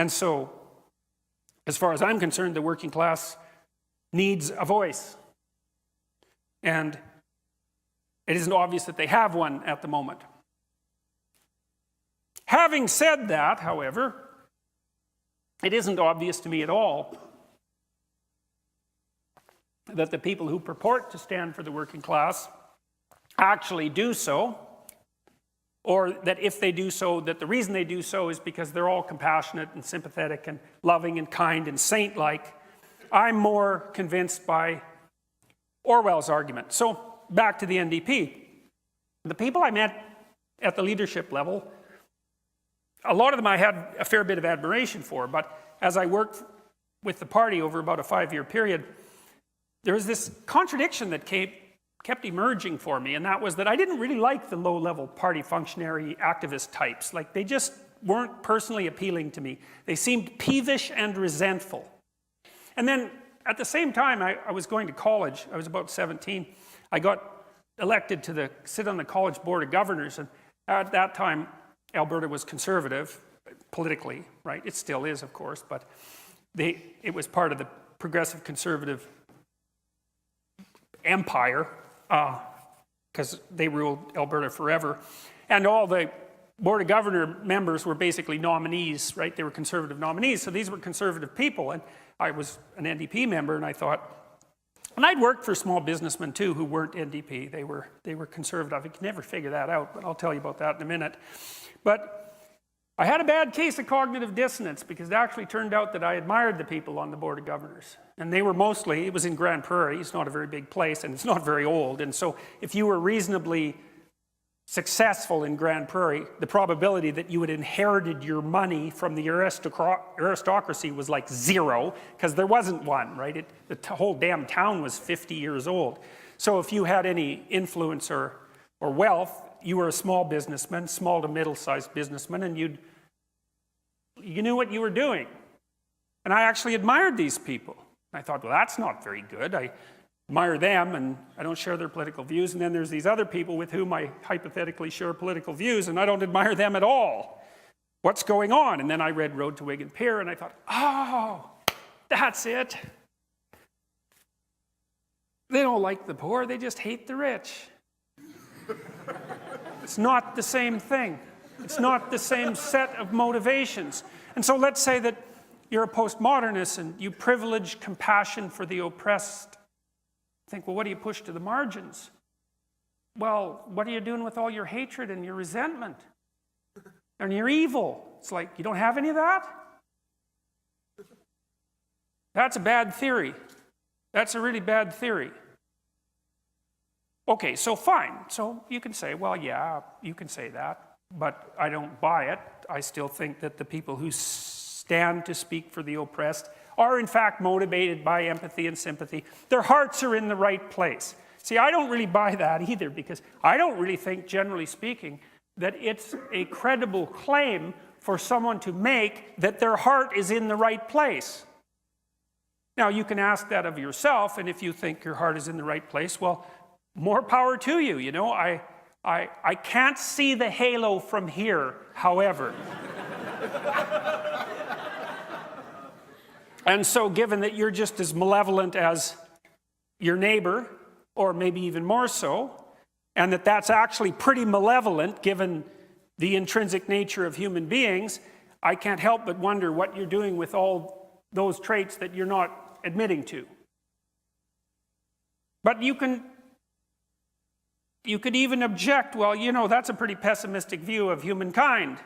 And so, as far as I'm concerned, the working class needs a voice. And it isn't obvious that they have one at the moment. Having said that, however, it isn't obvious to me at all that the people who purport to stand for the working class actually do so, or that if they do so, that the reason they do so is because they're all compassionate and sympathetic and loving and kind and saint-like. I'm more convinced by Orwell's argument. So back to the NDP. The people I met at the leadership level, a lot of them I had a fair bit of admiration for, but as I worked with the party over about a 5-year period, there was this contradiction that kept emerging for me, and that was that I didn't really like the low-level party functionary activist types. Like, they just weren't personally appealing to me. They seemed peevish and resentful. And then, at the same time, I was going to college. I was about 17. I got elected to sit on the college board of governors, and at that time, Alberta was conservative, politically, right? It still is, of course, but it was part of the progressive conservative empire, because they ruled Alberta forever. And all the Board of Governor members were basically nominees, right? They were conservative nominees, so these were conservative people. And I was an NDP member, and I thought, and I'd worked for small businessmen too who weren't NDP. They were conservative. You can never figure that out, but I'll tell you about that in a minute. But I had a bad case of cognitive dissonance because it actually turned out that I admired the people on the Board of Governors. And they were mostly, it was in Grand Prairie, it's not a very big place, and it's not very old. And so if you were reasonably successful in Grand Prairie, the probability that you had inherited your money from the aristocracy was like 0, because there wasn't one, right? The whole damn town was 50 years old. So if you had any influence or wealth, you were a small businessman, small to middle-sized businessman, and you knew what you were doing. And I actually admired these people. I thought, well, that's not very good. I admire them, and I don't share their political views. And then there's these other people with whom I hypothetically share political views, and I don't admire them at all. What's going on? And then I read Road to Wigan Pier, and I thought, oh, that's it. They don't like the poor, they just hate the rich. It's not the same thing. It's not the same set of motivations. And so let's say that you're a postmodernist and you privilege compassion for the oppressed. Think, well, what do you push to the margins? Well, what are you doing with all your hatred and your resentment and your evil? It's like, you don't have any of that? That's a bad theory. That's a really bad theory. Okay, so fine. So you can say, well, yeah, you can say that, but I don't buy it. I still think that the people who stand to speak for the oppressed are in fact motivated by empathy and sympathy. Their hearts are in the right place. See, I don't really buy that either, because I don't really think, generally speaking, that it's a credible claim for someone to make that their heart is in the right place. Now, you can ask that of yourself, and if you think your heart is in the right place, well, more power to you. You know, I can't see the halo from here, however. And so given that you're just as malevolent as your neighbor, or maybe even more so, and that that's actually pretty malevolent given the intrinsic nature of human beings, I can't help but wonder what you're doing with all those traits that you're not admitting to. But you could even object, well, you know, that's a pretty pessimistic view of humankind.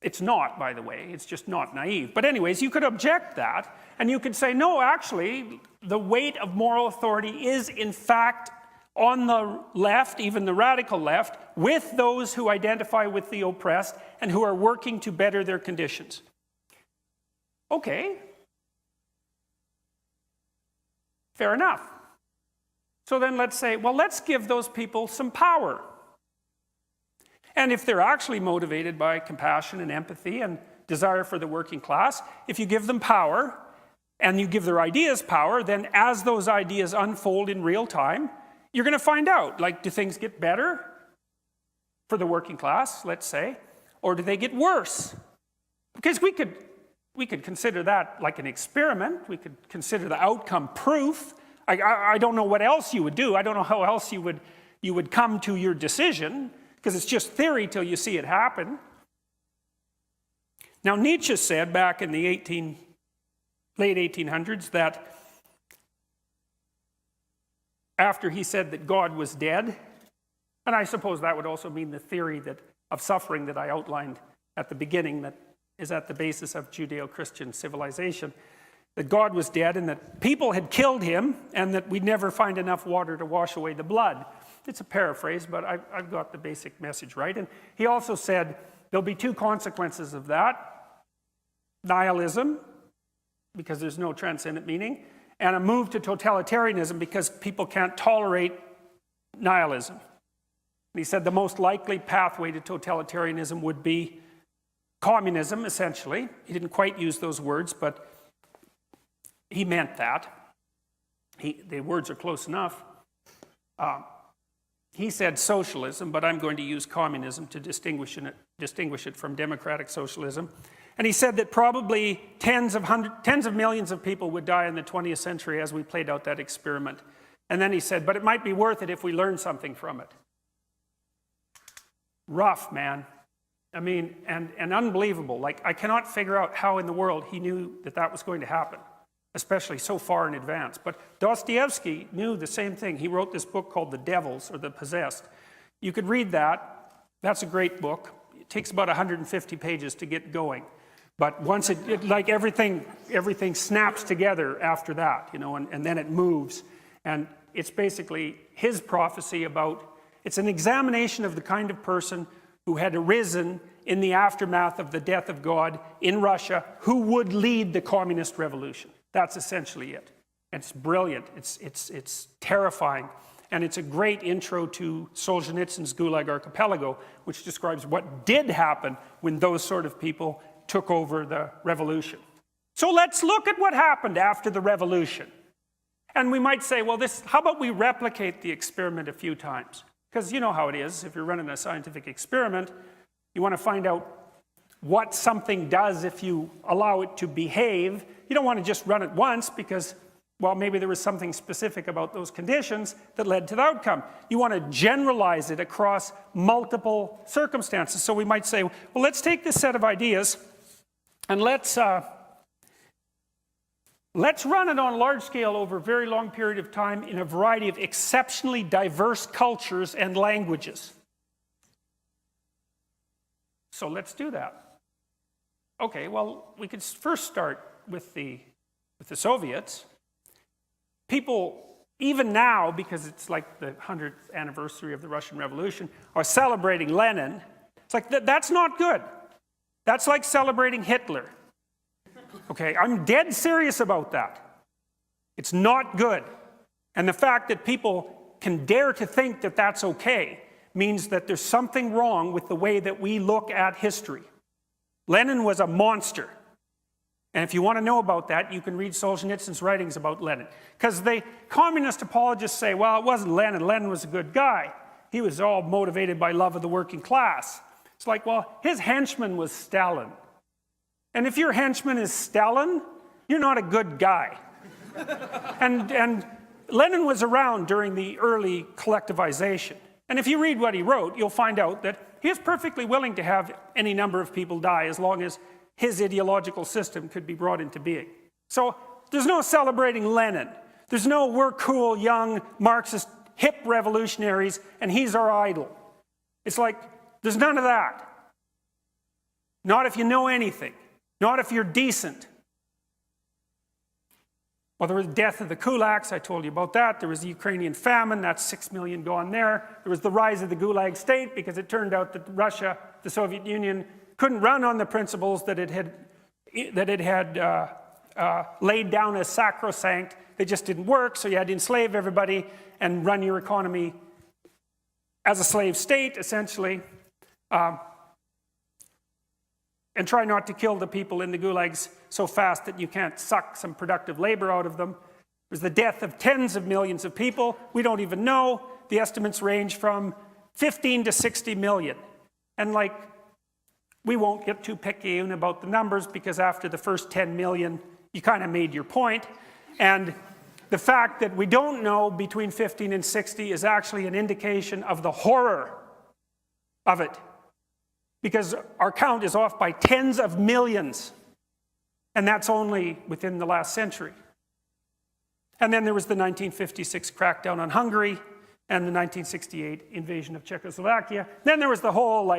It's not, by the way. It's just not naive. But anyways, you could object that, and you could say, no, actually, the weight of moral authority is, in fact, on the left, even the radical left, with those who identify with the oppressed and who are working to better their conditions. Okay. Fair enough. So then let's say, well, let's give those people some power. And if they're actually motivated by compassion and empathy and desire for the working class, if you give them power and you give their ideas power, then as those ideas unfold in real time, you're going to find out, like, do things get better for the working class, let's say, or do they get worse? Because we could we could consider that like an experiment. We could consider the outcome proof. I don't know what else you would do. I don't know how else you would come to your decision, because it's just theory till you see it happen. Now, Nietzsche said back in the late 1800s that after he said that God was dead, and I suppose that would also mean the theory of suffering that I outlined at the beginning that is at the basis of Judeo-Christian civilization, that God was dead and that people had killed him and that we'd never find enough water to wash away the blood. It's a paraphrase, but I've got the basic message right. And he also said there'll be two consequences of that: nihilism, because there's no transcendent meaning, and a move to totalitarianism because people can't tolerate nihilism. And he said the most likely pathway to totalitarianism would be communism, essentially. He didn't quite use those words, but he meant that. The words are close enough. He said socialism, but I'm going to use communism to distinguish it from democratic socialism. And he said that probably tens of millions of people would die in the 20th century as we played out that experiment. And then he said, but it might be worth it if we learn something from it. Rough, man. I mean, and unbelievable. Like, I cannot figure out how in the world he knew that was going to happen, especially so far in advance. But Dostoevsky knew the same thing. He wrote this book called The Devils, or The Possessed. You could read that. That's a great book. It takes about 150 pages to get going. But once it like everything snaps together after that, you know, and then it moves. And it's basically his prophecy about, it's an examination of the kind of person who had arisen in the aftermath of the death of God in Russia, who would lead the communist revolution. That's essentially it. It's brilliant. It's terrifying. And it's a great intro to Solzhenitsyn's Gulag Archipelago, which describes what did happen when those sort of people took over the revolution. So let's look at what happened after the revolution. And we might say, well, how about we replicate the experiment a few times? Because you know how it is. If you're running a scientific experiment, you want to find out what something does if you allow it to behave. You don't want to just run it once because, well, maybe there was something specific about those conditions that led to the outcome. You want to generalize it across multiple circumstances. So we might say, well, let's take this set of ideas and let's run it on a large scale over a very long period of time in a variety of exceptionally diverse cultures and languages. So let's do that. Okay, well, we could first start with the Soviets. People, even now, because it's like the 100th anniversary of the Russian Revolution, are celebrating Lenin. It's like, that's not good. That's like celebrating Hitler. Okay, I'm dead serious about that. It's not good. And the fact that people can dare to think that that's okay means that there's something wrong with the way that we look at history. Lenin was a monster. And if you want to know about that, you can read Solzhenitsyn's writings about Lenin. Because the communist apologists say, well, it wasn't Lenin. Lenin was a good guy. He was all motivated by love of the working class. It's like, well, his henchman was Stalin. And if your henchman is Stalin, you're not a good guy. and Lenin was around during the early collectivization. And if you read what he wrote, you'll find out that he was perfectly willing to have any number of people die as long as his ideological system could be brought into being. So there's no celebrating Lenin. There's no we're cool, young, Marxist, hip revolutionaries, and he's our idol. It's like, there's none of that. Not if you know anything. Not if you're decent. Well, there was the death of the kulaks, I told you about that. There was the Ukrainian famine, that's 6 million gone there. There was the rise of the Gulag state because it turned out that Russia, the Soviet Union, couldn't run on the principles that it had laid down as sacrosanct. They just didn't work, so you had to enslave everybody and run your economy as a slave state, essentially. And try not to kill the people in the gulags so fast that you can't suck some productive labor out of them. There's the death of tens of millions of people. We don't even know. The estimates range from 15 to 60 million. And like, we won't get too picayune about the numbers because after the first 10 million, you kind of made your point. And the fact that we don't know between 15 and 60 is actually an indication of the horror of it. Because our count is off by tens of millions. And that's only within the last century. And then there was the 1956 crackdown on Hungary and the 1968 invasion of Czechoslovakia. Then there was the whole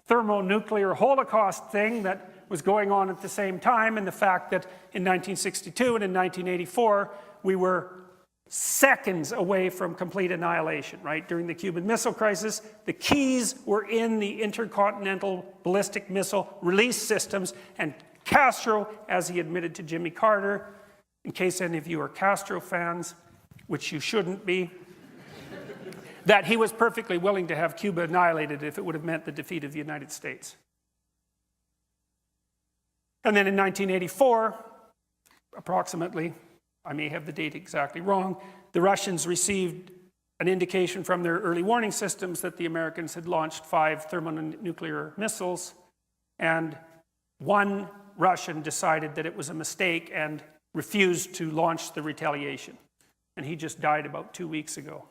thermonuclear Holocaust thing that was going on at the same time, and the fact that in 1962 and in 1984 we were seconds away from complete annihilation, right? During the Cuban Missile Crisis, the keys were in the intercontinental ballistic missile release systems, and Castro, as he admitted to Jimmy Carter, in case any of you are Castro fans, which you shouldn't be, that he was perfectly willing to have Cuba annihilated if it would have meant the defeat of the United States. And then in 1984, approximately, I may have the date exactly wrong, the Russians received an indication from their early warning systems that the Americans had launched 5 thermonuclear missiles, and one Russian decided that it was a mistake and refused to launch the retaliation. And he just died about 2 weeks ago.